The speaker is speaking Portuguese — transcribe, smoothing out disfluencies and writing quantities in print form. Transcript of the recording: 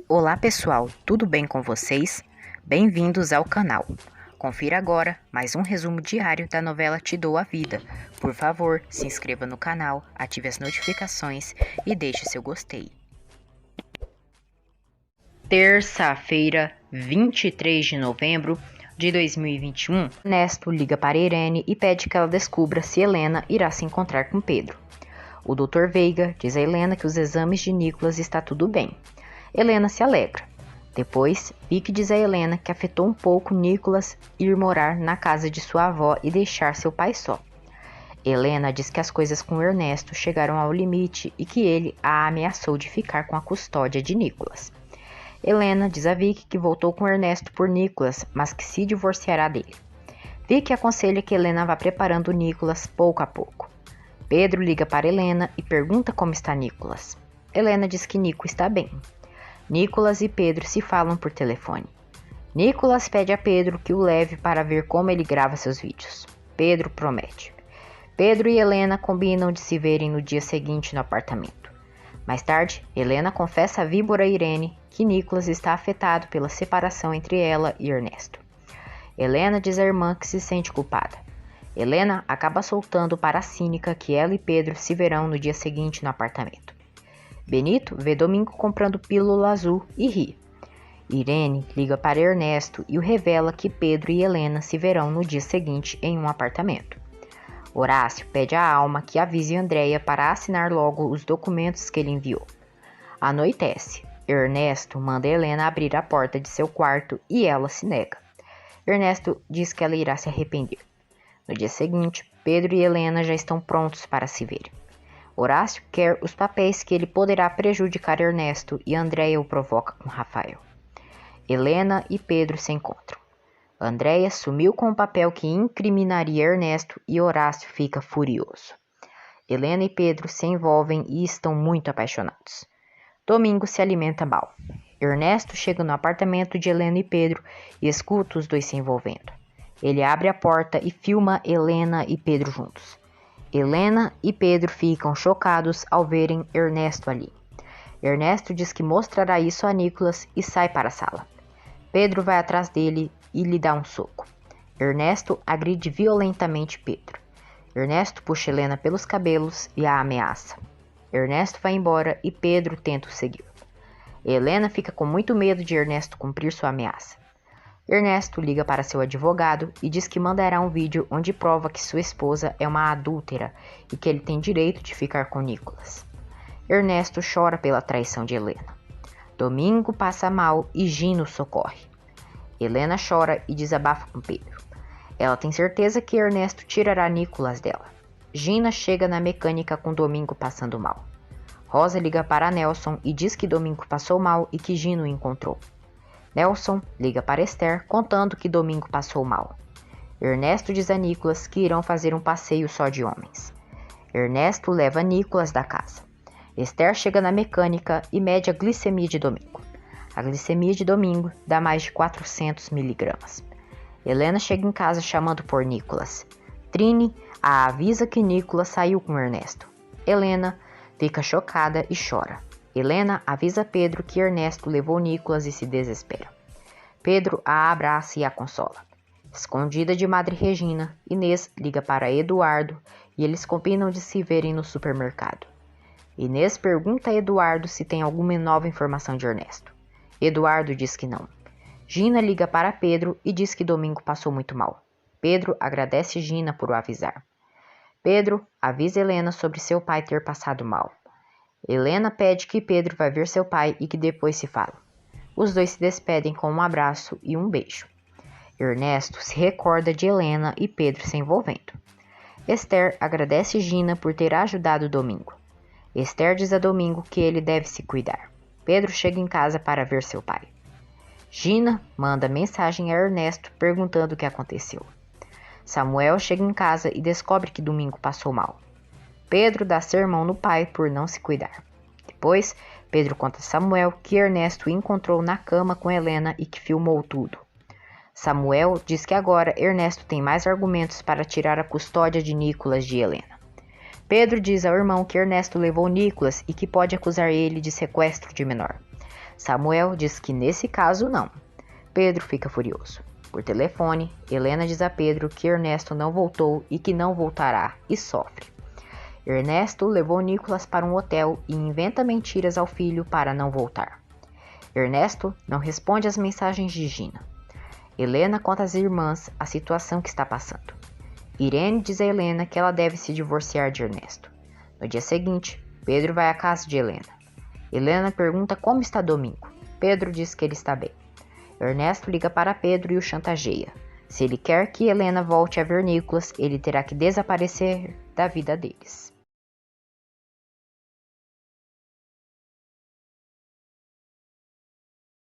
Olá pessoal, tudo bem com vocês? Bem-vindos ao canal. Confira agora mais um resumo diário da novela Te Dou a Vida. Por favor, se inscreva no canal, ative as notificações e deixe seu gostei. Terça-feira, 23 de novembro de 2021, Ernesto liga para Irene e pede que ela descubra se Helena irá se encontrar com Pedro. O Dr. Veiga diz a Helena que os exames de Nicolas está tudo bem. Helena se alegra. Depois, Vicky diz a Helena que afetou um pouco Nicolas ir morar na casa de sua avó e deixar seu pai só. Helena diz que as coisas com Ernesto chegaram ao limite e que ele a ameaçou de ficar com a custódia de Nicolas. Helena diz a Vicky que voltou com Ernesto por Nicolas, mas que se divorciará dele. Vicky aconselha que Helena vá preparando Nicolas pouco a pouco. Pedro liga para Helena e pergunta como está Nicolas. Helena diz que Nico está bem. Nicolas e Pedro se falam por telefone. Nicolas pede a Pedro que o leve para ver como ele grava seus vídeos. Pedro promete. Pedro e Helena combinam de se verem no dia seguinte no apartamento. Mais tarde, Helena confessa a víbora Irene que Nicolas está afetado pela separação entre ela e Ernesto. Helena diz à irmã que se sente culpada. Helena acaba soltando para a cínica que ela e Pedro se verão no dia seguinte no apartamento. Benito vê Domingo comprando pílula azul e ri. Irene liga para Ernesto e o revela que Pedro e Helena se verão no dia seguinte em um apartamento. Horácio pede a Alma que avise Andréia para assinar logo os documentos que ele enviou. Anoitece. Ernesto manda Helena abrir a porta de seu quarto e ela se nega. Ernesto diz que ela irá se arrepender. No dia seguinte, Pedro e Helena já estão prontos para se verem. Horácio quer os papéis que ele poderá prejudicar Ernesto e Andréia o provoca com Rafael. Helena e Pedro se encontram. Andréia sumiu com o papel que incriminaria Ernesto e Horácio fica furioso. Helena e Pedro se envolvem e estão muito apaixonados. Domingo se alimenta mal. Ernesto chega no apartamento de Helena e Pedro e escuta os dois se envolvendo. Ele abre a porta e filma Helena e Pedro juntos. Helena e Pedro ficam chocados ao verem Ernesto ali. Ernesto diz que mostrará isso a Nicolas e sai para a sala. Pedro vai atrás dele e lhe dá um soco. Ernesto agride violentamente Pedro. Ernesto puxa Helena pelos cabelos e a ameaça. Ernesto vai embora e Pedro tenta o seguir. Helena fica com muito medo de Ernesto cumprir sua ameaça. Ernesto liga para seu advogado e diz que mandará um vídeo onde prova que sua esposa é uma adúltera e que ele tem direito de ficar com Nicolas. Ernesto chora pela traição de Helena. Domingo passa mal e Gino socorre. Helena chora e desabafa com Pedro. Ela tem certeza que Ernesto tirará Nicolas dela. Gina chega na mecânica com Domingo passando mal. Rosa liga para Nelson e diz que Domingo passou mal e que Gino o encontrou. Nelson liga para Esther contando que Domingo passou mal. Ernesto diz a Nicolas que irão fazer um passeio só de homens. Ernesto leva Nicolas da casa. Esther chega na mecânica e mede a glicemia de Domingo. A glicemia de Domingo dá mais de 400 miligramas. Helena chega em casa chamando por Nicolas. Trine a avisa que Nicolas saiu com Ernesto. Helena fica chocada e chora. Helena avisa Pedro que Ernesto levou Nicolas e se desespera. Pedro a abraça e a consola. Escondida de Madre Regina, Inês liga para Eduardo e eles combinam de se verem no supermercado. Inês pergunta a Eduardo se tem alguma nova informação de Ernesto. Eduardo diz que não. Gina liga para Pedro e diz que Domingo passou muito mal. Pedro agradece Gina por o avisar. Pedro avisa Helena sobre seu pai ter passado mal. Helena pede que Pedro vá ver seu pai e que depois se falam. Os dois se despedem com um abraço e um beijo. Ernesto se recorda de Helena e Pedro se envolvendo. Esther agradece Gina por ter ajudado Domingo. Esther diz a Domingo que ele deve se cuidar. Pedro chega em casa para ver seu pai. Gina manda mensagem a Ernesto perguntando o que aconteceu. Samuel chega em casa e descobre que Domingo passou mal. Pedro dá sermão no pai por não se cuidar. Depois, Pedro conta a Samuel que Ernesto o encontrou na cama com Helena e que filmou tudo. Samuel diz que agora Ernesto tem mais argumentos para tirar a custódia de Nicolas de Helena. Pedro diz ao irmão que Ernesto levou Nicolas e que pode acusar ele de sequestro de menor. Samuel diz que nesse caso não. Pedro fica furioso. Por telefone, Helena diz a Pedro que Ernesto não voltou e que não voltará e sofre. Ernesto levou Nicolas para um hotel e inventa mentiras ao filho para não voltar. Ernesto não responde às mensagens de Gina. Helena conta às irmãs a situação que está passando. Irene diz a Helena que ela deve se divorciar de Ernesto. No dia seguinte, Pedro vai à casa de Helena. Helena pergunta como está Domingo. Pedro diz que ele está bem. Ernesto liga para Pedro e o chantageia. Se ele quer que Helena volte a ver Nicolas, ele terá que desaparecer da vida deles.